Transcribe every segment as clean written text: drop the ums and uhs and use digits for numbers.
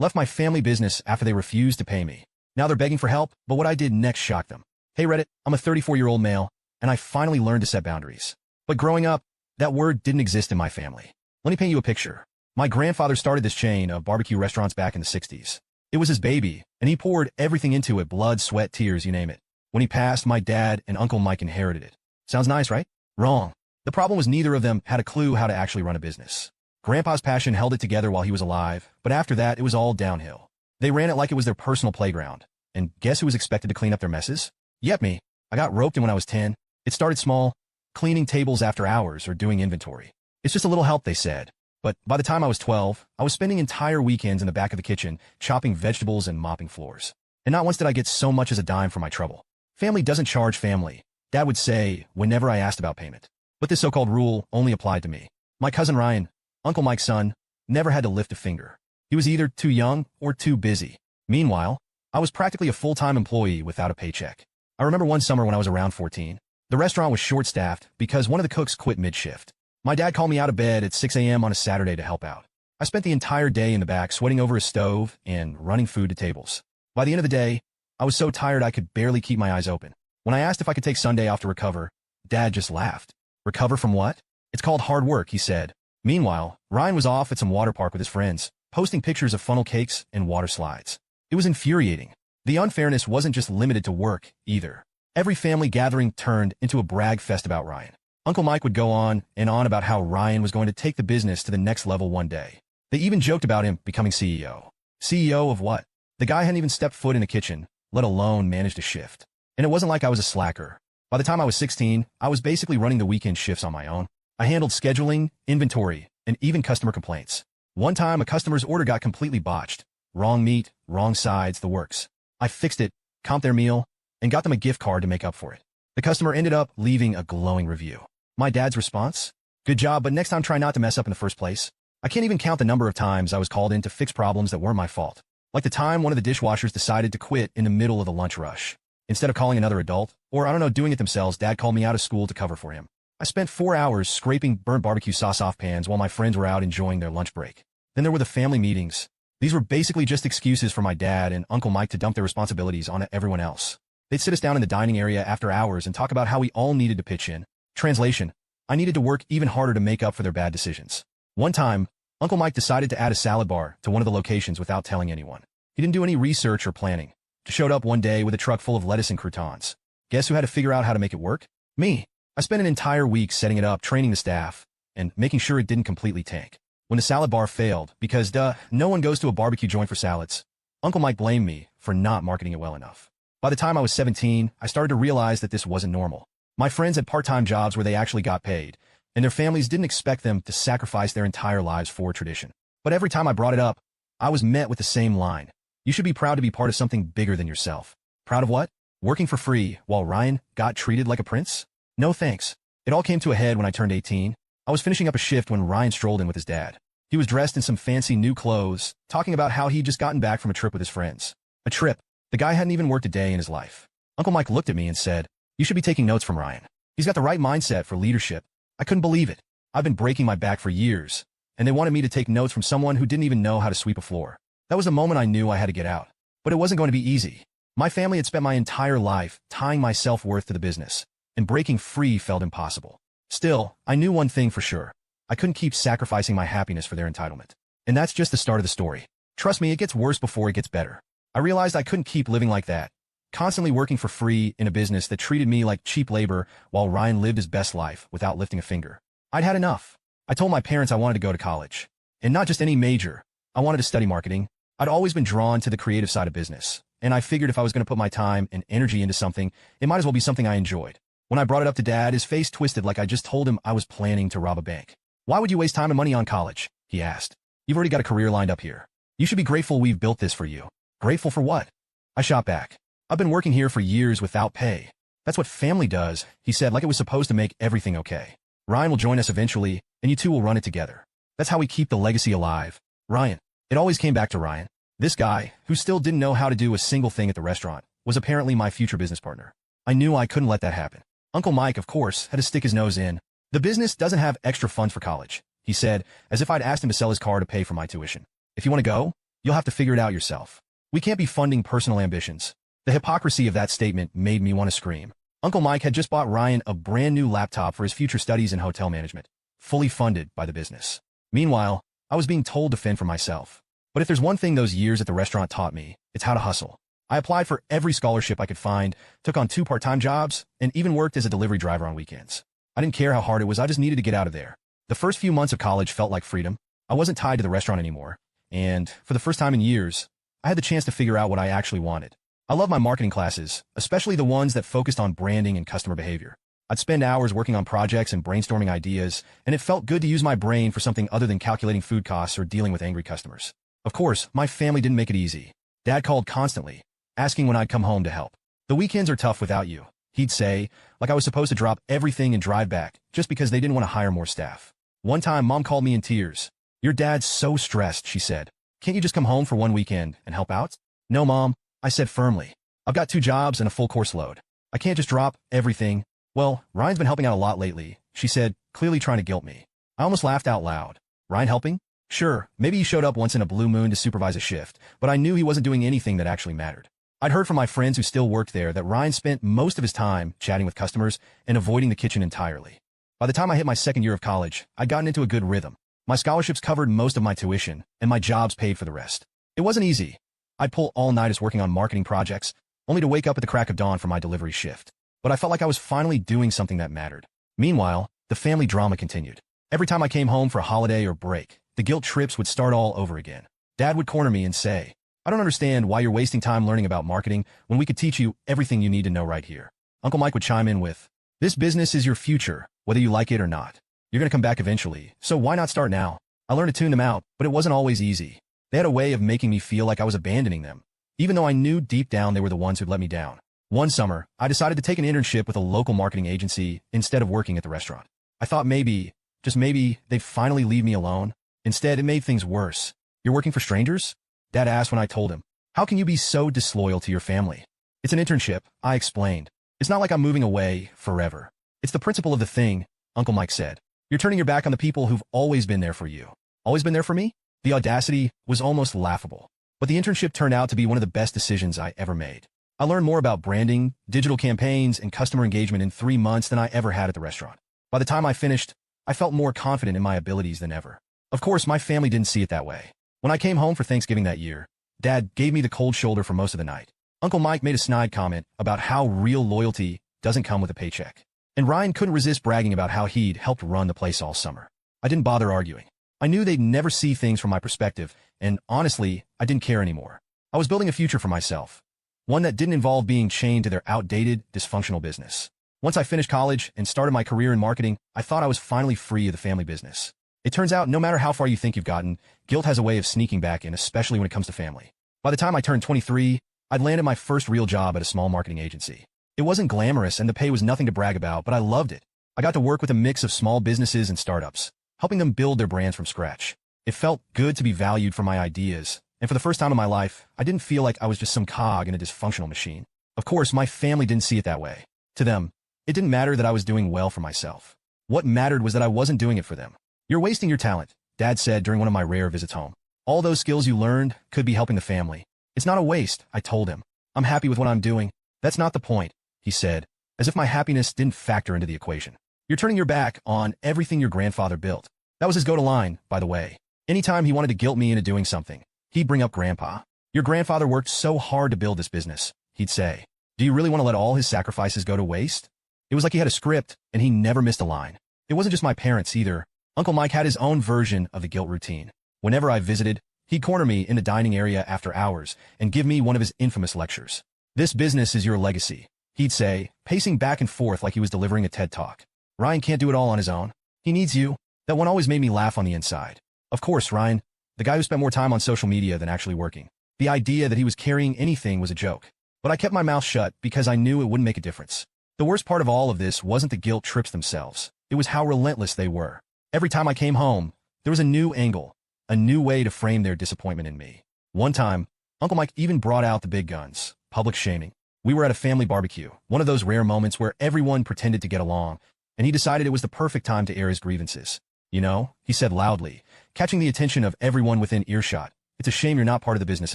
Left my family business after they refused to pay me. Now they're begging for help, but what I did next shocked them. Hey Reddit, I'm a 34-year-old male, and I finally learned to set boundaries. But growing up, that word didn't exist in my family. Let me paint you a picture. My grandfather started this chain of barbecue restaurants back in the 60s. It was his baby, and he poured everything into it, blood, sweat, tears, you name it. When he passed, my dad and Uncle Mike inherited it. Sounds nice, right? Wrong. The problem was neither of them had a clue how to actually run a business. Grandpa's passion held it together while he was alive, but after that, it was all downhill. They ran it like it was their personal playground. And guess who was expected to clean up their messes? Yep, me. I got roped in when I was 10. It started small, cleaning tables after hours or doing inventory. It's just a little help, they said. But by the time I was 12, I was spending entire weekends in the back of the kitchen, chopping vegetables and mopping floors. And not once did I get so much as a dime for my trouble. Family doesn't charge family, Dad would say whenever I asked about payment. But this so-called rule only applied to me. My cousin Ryan, Uncle Mike's son, never had to lift a finger. He was either too young or too busy. Meanwhile, I was practically a full-time employee without a paycheck. I remember one summer when I was around 14. The restaurant was short-staffed because one of the cooks quit mid-shift. My dad called me out of bed at 6 a.m. on a Saturday to help out. I spent the entire day in the back sweating over a stove and running food to tables. By the end of the day, I was so tired I could barely keep my eyes open. When I asked if I could take Sunday off to recover, Dad just laughed. Recover from what? It's called hard work, he said. Meanwhile, Ryan was off at some water park with his friends, posting pictures of funnel cakes and water slides. It was infuriating. The unfairness wasn't just limited to work, either. Every family gathering turned into a brag fest about Ryan. Uncle Mike would go on and on about how Ryan was going to take the business to the next level one day. They even joked about him becoming CEO. CEO of what? The guy hadn't even stepped foot in a kitchen, let alone managed a shift. And it wasn't like I was a slacker. By the time I was 16, I was basically running the weekend shifts on my own. I handled scheduling, inventory, and even customer complaints. One time, a customer's order got completely botched. Wrong meat, wrong sides, the works. I fixed it, comped their meal, and got them a gift card to make up for it. The customer ended up leaving a glowing review. My dad's response? Good job, but next time try not to mess up in the first place. I can't even count the number of times I was called in to fix problems that weren't my fault. Like the time one of the dishwashers decided to quit in the middle of the lunch rush. Instead of calling another adult, or I don't know, doing it themselves, Dad called me out of school to cover for him. I spent 4 hours scraping burnt barbecue sauce off pans while my friends were out enjoying their lunch break. Then there were the family meetings. These were basically just excuses for my dad and Uncle Mike to dump their responsibilities on everyone else. They'd sit us down in the dining area after hours and talk about how we all needed to pitch in. Translation: I needed to work even harder to make up for their bad decisions. One time, Uncle Mike decided to add a salad bar to one of the locations without telling anyone. He didn't do any research or planning. Just showed up one day with a truck full of lettuce and croutons. Guess who had to figure out how to make it work? Me. I spent an entire week setting it up, training the staff, and making sure it didn't completely tank. When the salad bar failed, because no one goes to a barbecue joint for salads, Uncle Mike blamed me for not marketing it well enough. By the time I was 17, I started to realize that this wasn't normal. My friends had part-time jobs where they actually got paid, and their families didn't expect them to sacrifice their entire lives for tradition. But every time I brought it up, I was met with the same line. You should be proud to be part of something bigger than yourself. Proud of what? Working for free while Ryan got treated like a prince? No thanks. It all came to a head when I turned 18. I was finishing up a shift when Ryan strolled in with his dad. He was dressed in some fancy new clothes, talking about how he'd just gotten back from a trip with his friends. A trip. The guy hadn't even worked a day in his life. Uncle Mike looked at me and said, "You should be taking notes from Ryan. He's got the right mindset for leadership." I couldn't believe it. I've been breaking my back for years, and they wanted me to take notes from someone who didn't even know how to sweep a floor. That was the moment I knew I had to get out. But it wasn't going to be easy. My family had spent my entire life tying my self-worth to the business, and breaking free felt impossible. Still, I knew one thing for sure. I couldn't keep sacrificing my happiness for their entitlement. And that's just the start of the story. Trust me, it gets worse before it gets better. I realized I couldn't keep living like that, constantly working for free in a business that treated me like cheap labor while Ryan lived his best life without lifting a finger. I'd had enough. I told my parents I wanted to go to college. And not just any major. I wanted to study marketing. I'd always been drawn to the creative side of business, and I figured if I was going to put my time and energy into something, it might as well be something I enjoyed. When I brought it up to Dad, his face twisted like I just told him I was planning to rob a bank. "Why would you waste time and money on college?" he asked. "You've already got a career lined up here. You should be grateful we've built this for you." Grateful for what? I shot back. "I've been working here for years without pay. That's what family does," he said, like it was supposed to make everything okay. "Ryan will join us eventually, and you two will run it together. That's how we keep the legacy alive." Ryan. It always came back to Ryan. This guy, who still didn't know how to do a single thing at the restaurant, was apparently my future business partner. I knew I couldn't let that happen. Uncle Mike, of course, had to stick his nose in. "The business doesn't have extra funds for college," he said, as if I'd asked him to sell his car to pay for my tuition. "If you want to go, You'll have to figure it out yourself. We can't be funding personal ambitions. The hypocrisy of that statement made me want to scream. Uncle Mike had just bought Ryan a brand new laptop for his future studies in hotel management, fully funded by the business. Meanwhile, I was being told to fend for myself. But if there's one thing those years at the restaurant taught me, it's how to hustle. I applied for every scholarship I could find, took on 2 part-time jobs, and even worked as a delivery driver on weekends. I didn't care how hard it was, I just needed to get out of there. The first few months of college felt like freedom. I wasn't tied to the restaurant anymore, and for the first time in years, I had the chance to figure out what I actually wanted. I love my marketing classes, especially the ones that focused on branding and customer behavior. I'd spend hours working on projects and brainstorming ideas, and it felt good to use my brain for something other than calculating food costs or dealing with angry customers. Of course, my family didn't make it easy. Dad called constantly, asking when I'd come home to help. "The weekends are tough without you," he'd say, like I was supposed to drop everything and drive back, just because they didn't want to hire more staff. One time, Mom called me in tears. "Your dad's so stressed," she said. "Can't you just come home for one weekend and help out?" "No, Mom," I said firmly. "I've got 2 jobs and a full course load. I can't just drop everything." "Well, Ryan's been helping out a lot lately," she said, clearly trying to guilt me. I almost laughed out loud. "Ryan helping?" Sure, maybe he showed up once in a blue moon to supervise a shift, but I knew he wasn't doing anything that actually mattered. I'd heard from my friends who still worked there that Ryan spent most of his time chatting with customers and avoiding the kitchen entirely. By the time I hit my second year of college, I'd gotten into a good rhythm. My scholarships covered most of my tuition, and my jobs paid for the rest. It wasn't easy. I'd pull all-nighters working on marketing projects, only to wake up at the crack of dawn for my delivery shift. But I felt like I was finally doing something that mattered. Meanwhile, the family drama continued. Every time I came home for a holiday or break, the guilt trips would start all over again. Dad would corner me and say, "I don't understand why you're wasting time learning about marketing when we could teach you everything you need to know right here." Uncle Mike would chime in with, "This business is your future, whether you like it or not. You're going to come back eventually, so why not start now?" I learned to tune them out, but it wasn't always easy. They had a way of making me feel like I was abandoning them, even though I knew deep down they were the ones who'd let me down. One summer, I decided to take an internship with a local marketing agency instead of working at the restaurant. I thought maybe, just maybe, they'd finally leave me alone. Instead, it made things worse. "You're working for strangers?" Dad asked when I told him. "How can you be so disloyal to your family?" "It's an internship," I explained. "It's not like I'm moving away forever. It's the principle of the thing," Uncle Mike said. "You're turning your back on the people who've always been there for you." "Always been there for me?" The audacity was almost laughable. But the internship turned out to be one of the best decisions I ever made. I learned more about branding, digital campaigns, and customer engagement in 3 months than I ever had at the restaurant. By the time I finished, I felt more confident in my abilities than ever. Of course, my family didn't see it that way. When I came home for Thanksgiving that year, Dad gave me the cold shoulder for most of the night. Uncle Mike made a snide comment about how real loyalty doesn't come with a paycheck. And Ryan couldn't resist bragging about how he'd helped run the place all summer. I didn't bother arguing. I knew they'd never see things from my perspective, and honestly, I didn't care anymore. I was building a future for myself, one that didn't involve being chained to their outdated, dysfunctional business. Once I finished college and started my career in marketing, I thought I was finally free of the family business. It turns out no matter how far you think you've gotten, guilt has a way of sneaking back in, especially when it comes to family. By the time I turned 23, I'd landed my first real job at a small marketing agency. It wasn't glamorous and the pay was nothing to brag about, but I loved it. I got to work with a mix of small businesses and startups, helping them build their brands from scratch. It felt good to be valued for my ideas, and for the first time in my life, I didn't feel like I was just some cog in a dysfunctional machine. Of course, my family didn't see it that way. To them, it didn't matter that I was doing well for myself. What mattered was that I wasn't doing it for them. "You're wasting your talent," Dad said during one of my rare visits home. "All those skills you learned could be helping the family." "It's not a waste," I told him. "I'm happy with what I'm doing." "That's not the point," he said, as if my happiness didn't factor into the equation. "You're turning your back on everything your grandfather built." That was his go-to line, by the way. Anytime he wanted to guilt me into doing something, he'd bring up Grandpa. "Your grandfather worked so hard to build this business," he'd say. "Do you really want to let all his sacrifices go to waste?" It was like he had a script, and he never missed a line. It wasn't just my parents, either. Uncle Mike had his own version of the guilt routine. Whenever I visited, he'd corner me in the dining area after hours and give me one of his infamous lectures. "This business is your legacy," he'd say, pacing back and forth like he was delivering a TED Talk. "Ryan can't do it all on his own. He needs you." That one always made me laugh on the inside. Of course, Ryan, the guy who spent more time on social media than actually working. The idea that he was carrying anything was a joke. But I kept my mouth shut because I knew it wouldn't make a difference. The worst part of all of this wasn't the guilt trips themselves. It was how relentless they were. Every time I came home, there was a new angle, a new way to frame their disappointment in me. One time, Uncle Mike even brought out the big guns, public shaming. We were at a family barbecue, one of those rare moments where everyone pretended to get along, and he decided it was the perfect time to air his grievances. "You know," he said loudly, catching the attention of everyone within earshot, It's a shame you're not part of the business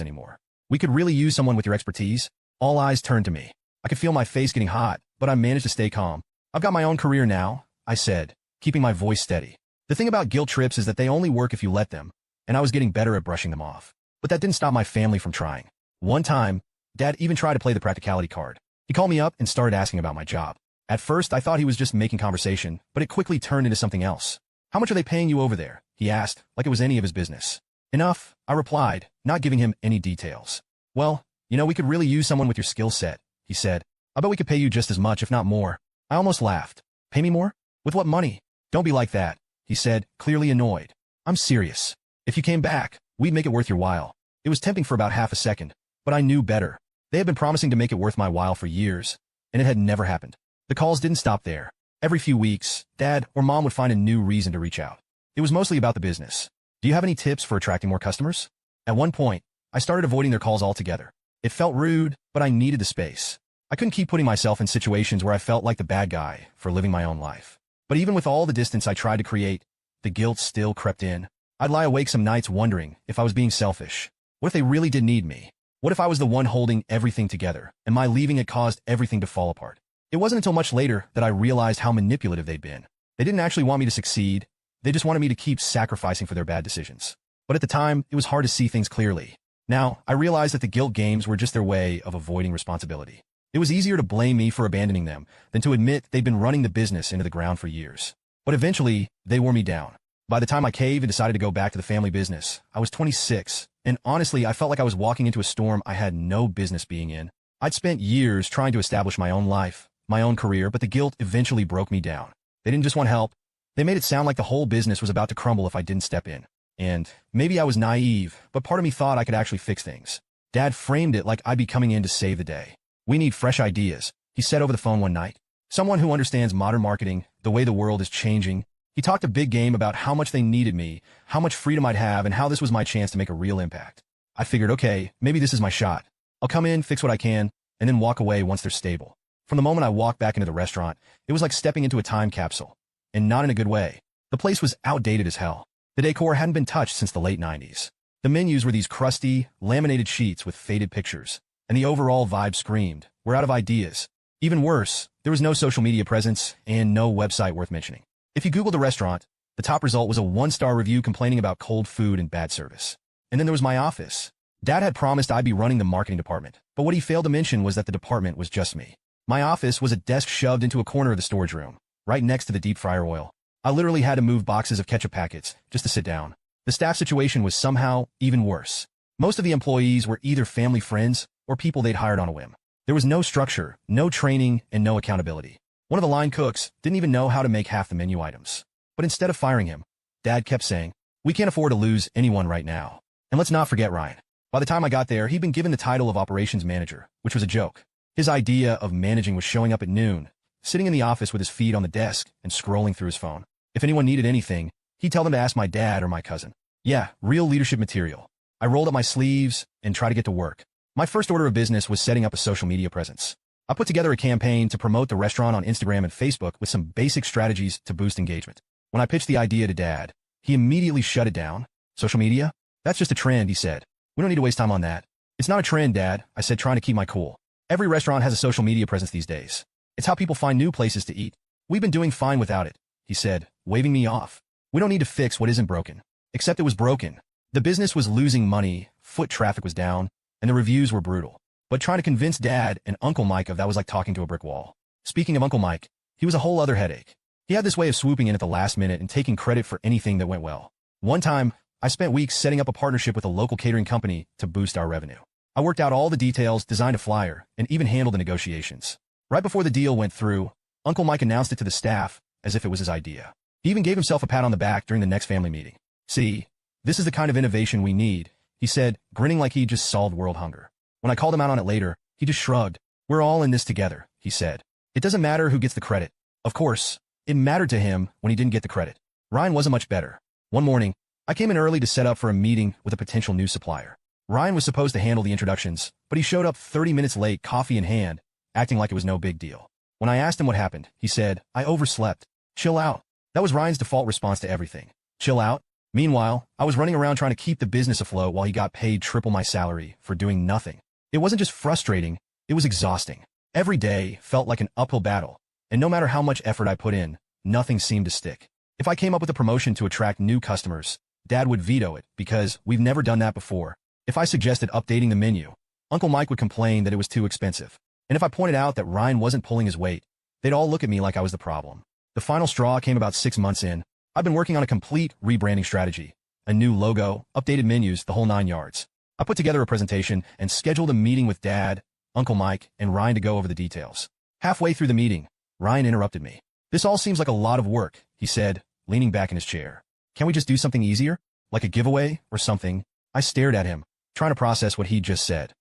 anymore. We could really use someone with your expertise. All eyes turned to me. I could feel my face getting hot, but I managed to stay calm. I've got my own career now, I said, keeping my voice steady. The thing about guilt trips is that they only work if you let them, and I was getting better at brushing them off. But that didn't stop my family from trying. One time, Dad even tried to play the practicality card. He called me up and started asking about my job. At first, I thought he was just making conversation, but it quickly turned into something else. How much are they paying you over there? He asked, like it was any of his business. Enough, I replied, not giving him any details. Well, we could really use someone with your skill set, he said. I bet we could pay you just as much, if not more. I almost laughed. Pay me more? With what money? Don't be like that, he said, clearly annoyed. I'm serious. If you came back, we'd make it worth your while. It was tempting for about half a second, but I knew better. They had been promising to make it worth my while for years, and it had never happened. The calls didn't stop there. Every few weeks, Dad or Mom would find a new reason to reach out. It was mostly about the business. Do you have any tips for attracting more customers? At one point, I started avoiding their calls altogether. It felt rude, but I needed the space. I couldn't keep putting myself in situations where I felt like the bad guy for living my own life. But even with all the distance I tried to create, the guilt still crept in. I'd lie awake some nights wondering if I was being selfish. What if they really did need me? What if I was the one holding everything together, and my leaving it caused everything to fall apart? It wasn't until much later that I realized how manipulative they'd been. They didn't actually want me to succeed. They just wanted me to keep sacrificing for their bad decisions. But at the time, it was hard to see things clearly. Now, I realized that the guilt games were just their way of avoiding responsibility. It was easier to blame me for abandoning them than to admit they'd been running the business into the ground for years. But eventually, they wore me down. By the time I caved and decided to go back to the family business, I was 26, and honestly, I felt like I was walking into a storm I had no business being in. I'd spent years trying to establish my own life, my own career, but the guilt eventually broke me down. They didn't just want help. They made it sound like the whole business was about to crumble if I didn't step in. And maybe I was naive, but part of me thought I could actually fix things. Dad framed it like I'd be coming in to save the day. We need fresh ideas, he said over the phone one night. Someone who understands modern marketing, the way the world is changing. He talked a big game about how much they needed me, how much freedom I'd have, and how this was my chance to make a real impact. I figured, okay, maybe this is my shot. I'll come in, fix what I can, and then walk away once they're stable. From the moment I walked back into the restaurant, it was like stepping into a time capsule. And not in a good way. The place was outdated as hell. The decor hadn't been touched since the late 90s. The menus were these crusty, laminated sheets with faded pictures. And the overall vibe screamed, we're out of ideas. Even worse, there was no social media presence and no website worth mentioning. If you Googled the restaurant, the top result was a 1-star review complaining about cold food and bad service. And then there was my office. Dad had promised I'd be running the marketing department, but what he failed to mention was that the department was just me. My office was a desk shoved into a corner of the storage room, right next to the deep fryer oil. I literally had to move boxes of ketchup packets just to sit down. The staff situation was somehow even worse. Most of the employees were either family friends or people they'd hired on a whim. There was no structure, no training, and no accountability. One of the line cooks didn't even know how to make half the menu items. But instead of firing him, Dad kept saying, we can't afford to lose anyone right now. And let's not forget Ryan. By the time I got there, he'd been given the title of operations manager, which was a joke. His idea of managing was showing up at noon, sitting in the office with his feet on the desk and scrolling through his phone. If anyone needed anything, he'd tell them to ask my dad or my cousin. Yeah, real leadership material. I rolled up my sleeves and tried to get to work. My first order of business was setting up a social media presence. I put together a campaign to promote the restaurant on Instagram and Facebook with some basic strategies to boost engagement. When I pitched the idea to Dad, he immediately shut it down. Social media? That's just a trend, he said. We don't need to waste time on that. It's not a trend, Dad, I said, trying to keep my cool. Every restaurant has a social media presence these days. It's how people find new places to eat. We've been doing fine without it, he said, waving me off. We don't need to fix what isn't broken. Except it was broken. The business was losing money, foot traffic was down, and the reviews were brutal. But trying to convince Dad and Uncle Mike of that was like talking to a brick wall. Speaking of Uncle Mike, he was a whole other headache. He had this way of swooping in at the last minute and taking credit for anything that went well. One time, I spent weeks setting up a partnership with a local catering company to boost our revenue. I worked out all the details, designed a flyer, and even handled the negotiations. Right before the deal went through, Uncle Mike announced it to the staff as if it was his idea. He even gave himself a pat on the back during the next family meeting. See, this is the kind of innovation we need, he said, grinning like he'd just solved world hunger. When I called him out on it later, he just shrugged. We're all in this together, he said. It doesn't matter who gets the credit. Of course, it mattered to him when he didn't get the credit. Ryan wasn't much better. One morning, I came in early to set up for a meeting with a potential new supplier. Ryan was supposed to handle the introductions, but he showed up 30 minutes late, coffee in hand, acting like it was no big deal. When I asked him what happened, he said, I overslept. Chill out. That was Ryan's default response to everything. Chill out? Meanwhile, I was running around trying to keep the business afloat while he got paid triple my salary for doing nothing. It wasn't just frustrating, it was exhausting. Every day felt like an uphill battle, and no matter how much effort I put in, nothing seemed to stick. If I came up with a promotion to attract new customers, Dad would veto it because we've never done that before. If I suggested updating the menu, Uncle Mike would complain that it was too expensive. And if I pointed out that Ryan wasn't pulling his weight, they'd all look at me like I was the problem. The final straw came about 6 months in. I've been working on a complete rebranding strategy, a new logo, updated menus, the whole 9 yards. I put together a presentation and scheduled a meeting with Dad, Uncle Mike, and Ryan to go over the details. Halfway through the meeting, Ryan interrupted me. "This all seems like a lot of work," he said, leaning back in his chair. "Can't we just do something easier? Like a giveaway or something?" I stared at him, trying to process what he'd just said.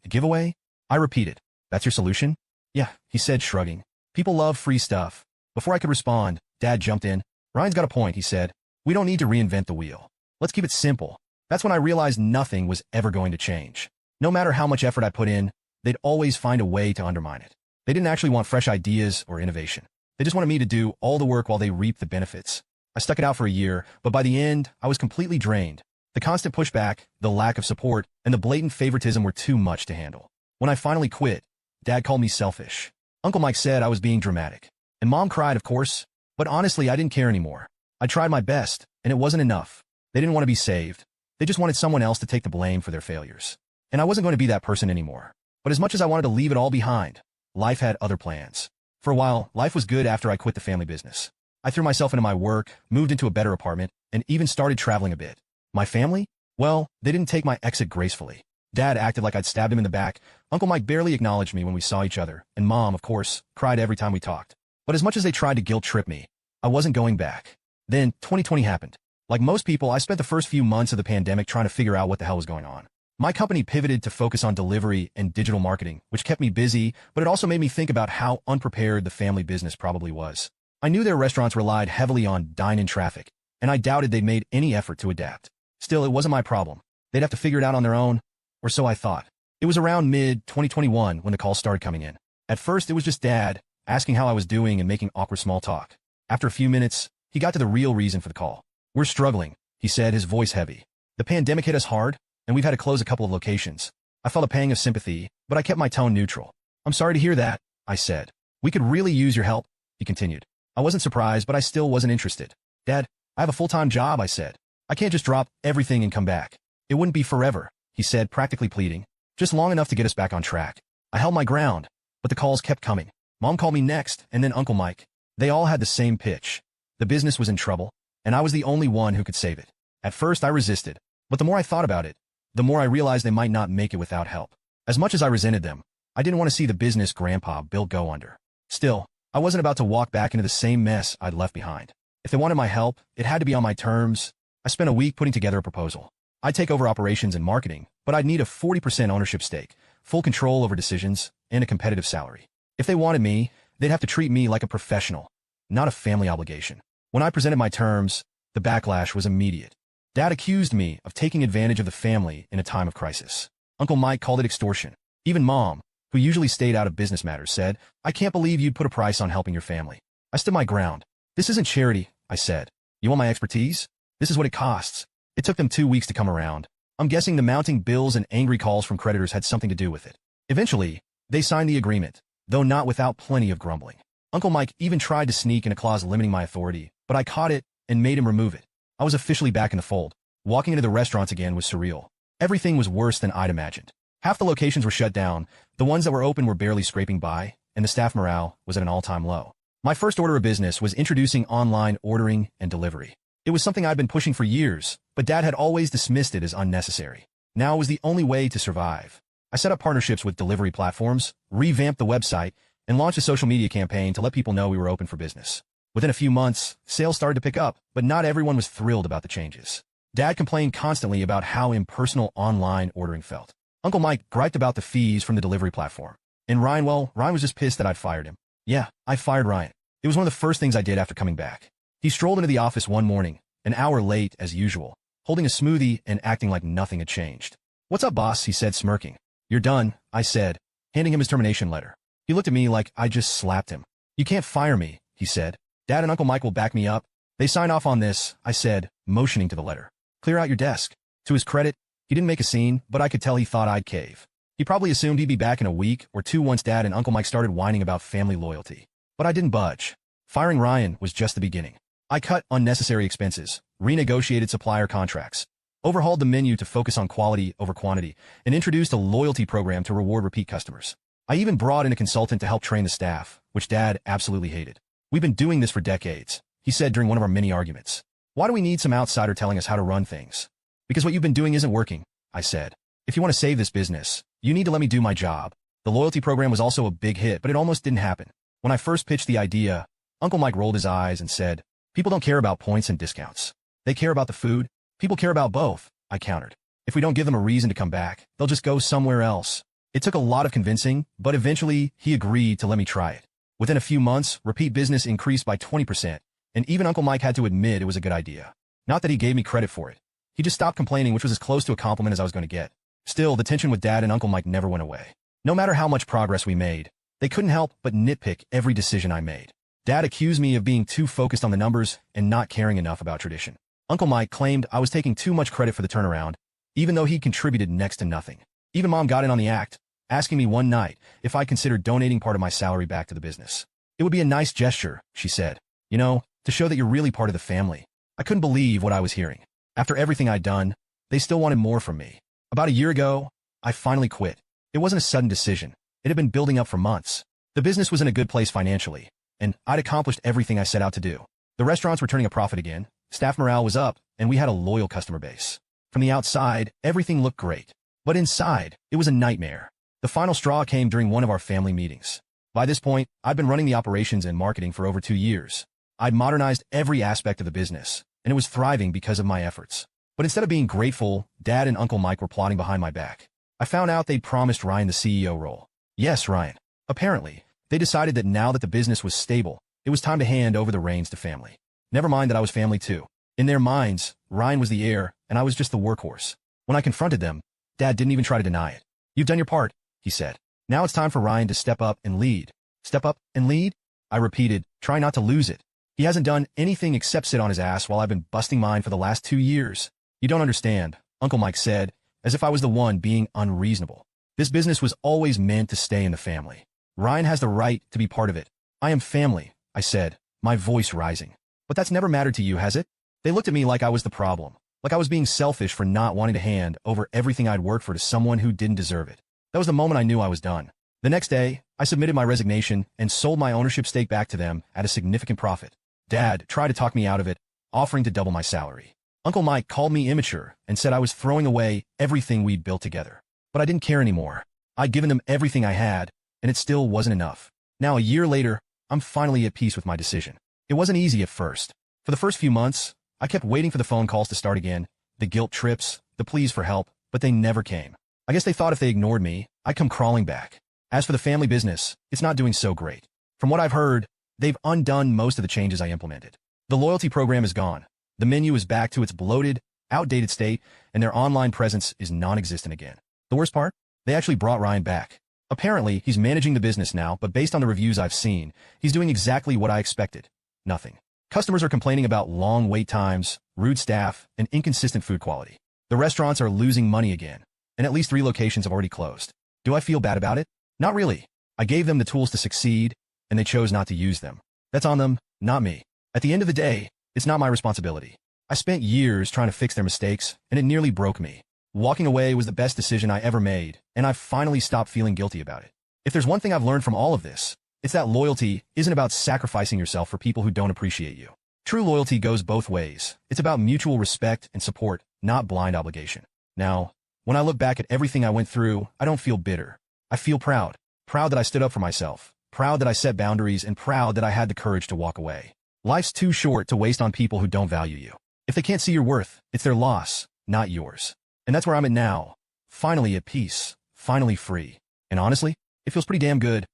"A giveaway?" I repeated. "That's your solution?" "Yeah," he said, shrugging. "People love free stuff." Before I could respond, Dad jumped in. "Ryan's got a point," he said. "We don't need to reinvent the wheel. Let's keep it simple." That's when I realized nothing was ever going to change. No matter how much effort I put in, they'd always find a way to undermine it. They didn't actually want fresh ideas or innovation. They just wanted me to do all the work while they reaped the benefits. I stuck it out for a year, but by the end, I was completely drained. The constant pushback, the lack of support, and the blatant favoritism were too much to handle. When I finally quit, Dad called me selfish. Uncle Mike said I was being dramatic. And Mom cried, of course. But honestly, I didn't care anymore. I tried my best, and it wasn't enough. They didn't want to be saved. They just wanted someone else to take the blame for their failures. And I wasn't going to be that person anymore. But as much as I wanted to leave it all behind, life had other plans. For a while, life was good after I quit the family business. I threw myself into my work, moved into a better apartment, and even started traveling a bit. My family? Well, they didn't take my exit gracefully. Dad acted like I'd stabbed him in the back. Uncle Mike barely acknowledged me when we saw each other, and Mom, of course, cried every time we talked. But as much as they tried to guilt-trip me, I wasn't going back. Then 2020 happened. Like most people, I spent the first few months of the pandemic trying to figure out what the hell was going on. My company pivoted to focus on delivery and digital marketing, which kept me busy, but it also made me think about how unprepared the family business probably was. I knew their restaurants relied heavily on dine-in traffic, and I doubted they'd made any effort to adapt. Still, it wasn't my problem. They'd have to figure it out on their own, or so I thought. It was around mid-2021 when the calls started coming in. At first, it was just Dad, asking how I was doing and making awkward small talk. After a few minutes, he got to the real reason for the call. "We're struggling," he said, his voice heavy. "The pandemic hit us hard, and we've had to close a couple of locations." I felt a pang of sympathy, but I kept my tone neutral. "I'm sorry to hear that," I said. "We could really use your help," he continued. I wasn't surprised, but I still wasn't interested. "Dad, I have a full-time job," I said. "I can't just drop everything and come back." "It wouldn't be forever," he said, practically pleading. "Just long enough to get us back on track." I held my ground, but the calls kept coming. Mom called me next, and then Uncle Mike. They all had the same pitch. The business was in trouble, and I was the only one who could save it. At first, I resisted, but the more I thought about it, the more I realized they might not make it without help. As much as I resented them, I didn't want to see the business Grandpa built go under. Still, I wasn't about to walk back into the same mess I'd left behind. If they wanted my help, it had to be on my terms. I spent a week putting together a proposal. I'd take over operations and marketing, but I'd need a 40% ownership stake, full control over decisions, and a competitive salary. If they wanted me, they'd have to treat me like a professional, not a family obligation. When I presented my terms, the backlash was immediate. Dad accused me of taking advantage of the family in a time of crisis. Uncle Mike called it extortion. Even Mom, who usually stayed out of business matters, said, "I can't believe you'd put a price on helping your family." I stood my ground. "This isn't charity," I said. "You want my expertise? This is what it costs." It took them 2 weeks to come around. I'm guessing the mounting bills and angry calls from creditors had something to do with it. Eventually, they signed the agreement, though not without plenty of grumbling. Uncle Mike even tried to sneak in a clause limiting my authority, but I caught it and made him remove it. I was officially back in the fold. Walking into the restaurants again was surreal. Everything was worse than I'd imagined. Half the locations were shut down, the ones that were open were barely scraping by, and the staff morale was at an all-time low. My first order of business was introducing online ordering and delivery. It was something I'd been pushing for years, but Dad had always dismissed it as unnecessary. Now it was the only way to survive. I set up partnerships with delivery platforms, revamped the website, and launched a social media campaign to let people know we were open for business. Within a few months, sales started to pick up, but not everyone was thrilled about the changes. Dad complained constantly about how impersonal online ordering felt. Uncle Mike griped about the fees from the delivery platform. And Ryan was just pissed that I'd fired him. Yeah, I fired Ryan. It was one of the first things I did after coming back. He strolled into the office one morning, an hour late as usual, holding a smoothie and acting like nothing had changed. "What's up, boss?" he said, smirking. "You're done," I said, handing him his termination letter. He looked at me like I just slapped him. "You can't fire me," he said. "Dad and Uncle Mike will back me up, They sign off on this, I said, motioning to the letter. Clear out your desk. To his credit, he didn't make a scene, but I could tell he thought I'd cave. He probably assumed he'd be back in a week or two once Dad and Uncle Mike started whining about family loyalty. But I didn't budge. Firing Ryan was just the beginning. I cut unnecessary expenses, renegotiated supplier contracts, overhauled the menu to focus on quality over quantity, and introduced a loyalty program to reward repeat customers. I even brought in a consultant to help train the staff, which Dad absolutely hated. We've been doing this for decades, he said during one of our mini arguments. Why do we need some outsider telling us how to run things? Because what you've been doing isn't working, I said. If you want to save this business, you need to let me do my job. The loyalty program was also a big hit, but it almost didn't happen. When I first pitched the idea, Uncle Mike rolled his eyes and said, people don't care about points and discounts. They care about the food. People care about both, I countered. If we don't give them a reason to come back, they'll just go somewhere else. It took a lot of convincing, but eventually he agreed to let me try it. Within a few months, repeat business increased by 20%, and even Uncle Mike had to admit it was a good idea. Not that he gave me credit for it. He just stopped complaining, which was as close to a compliment as I was going to get. Still, the tension with Dad and Uncle Mike never went away. No matter how much progress we made, they couldn't help but nitpick every decision I made. Dad accused me of being too focused on the numbers and not caring enough about tradition. Uncle Mike claimed I was taking too much credit for the turnaround, even though he contributed next to nothing. Even Mom got in on the act, asking me one night if I considered donating part of my salary back to the business. It would be a nice gesture, she said. You know, to show that you're really part of the family. I couldn't believe what I was hearing. After everything I'd done, they still wanted more from me. About a year ago, I finally quit. It wasn't a sudden decision. It had been building up for months. The business was in a good place financially, and I'd accomplished everything I set out to do. The restaurants were turning a profit again, staff morale was up, and we had a loyal customer base. From the outside, everything looked great. But inside, it was a nightmare. The final straw came during one of our family meetings. By this point, I'd been running the operations and marketing for over 2 years. I'd modernized every aspect of the business, and it was thriving because of my efforts. But instead of being grateful, Dad and Uncle Mike were plotting behind my back. I found out they'd promised Ryan the CEO role. Yes, Ryan. Apparently, they decided that now that the business was stable, it was time to hand over the reins to family. Never mind that I was family too. In their minds, Ryan was the heir, and I was just the workhorse. When I confronted them, Dad didn't even try to deny it. You've done your part, he said. Now it's time for Ryan to step up and lead. Step up and lead? I repeated, trying not to lose it. He hasn't done anything except sit on his ass while I've been busting mine for the last 2 years. You don't understand, Uncle Mike said, as if I was the one being unreasonable. This business was always meant to stay in the family. Ryan has the right to be part of it. I am family, I said, my voice rising. But that's never mattered to you, has it? They looked at me like I was the problem, like I was being selfish for not wanting to hand over everything I'd worked for to someone who didn't deserve it. That was the moment I knew I was done. The next day, I submitted my resignation and sold my ownership stake back to them at a significant profit. Dad tried to talk me out of it, offering to double my salary. Uncle Mike called me immature and said I was throwing away everything we'd built together. But I didn't care anymore. I'd given them everything I had, and it still wasn't enough. Now, a year later, I'm finally at peace with my decision. It wasn't easy at first. For the first few months, I kept waiting for the phone calls to start again, the guilt trips, the pleas for help, but they never came. I guess they thought if they ignored me, I'd come crawling back. As for the family business, it's not doing so great. From what I've heard, they've undone most of the changes I implemented. The loyalty program is gone. The menu is back to its bloated, outdated state, and their online presence is non-existent again. The worst part? They actually brought Ryan back. Apparently, he's managing the business now, but based on the reviews I've seen, he's doing exactly what I expected. Nothing. Customers are complaining about long wait times, rude staff, and inconsistent food quality. The restaurants are losing money again, and at least 3 locations have already closed. Do I feel bad about it? Not really. I gave them the tools to succeed, and they chose not to use them. That's on them, not me. At the end of the day, it's not my responsibility. I spent years trying to fix their mistakes, and it nearly broke me. Walking away was the best decision I ever made, and I've finally stopped feeling guilty about it. If there's one thing I've learned from all of this, it's that loyalty isn't about sacrificing yourself for people who don't appreciate you. True loyalty goes both ways. It's about mutual respect and support, not blind obligation. Now, when I look back at everything I went through, I don't feel bitter. I feel proud. Proud that I stood up for myself. Proud that I set boundaries, and proud that I had the courage to walk away. Life's too short to waste on people who don't value you. If they can't see your worth, it's their loss, not yours. And that's where I'm at now. Finally at peace. Finally free. And honestly, it feels pretty damn good.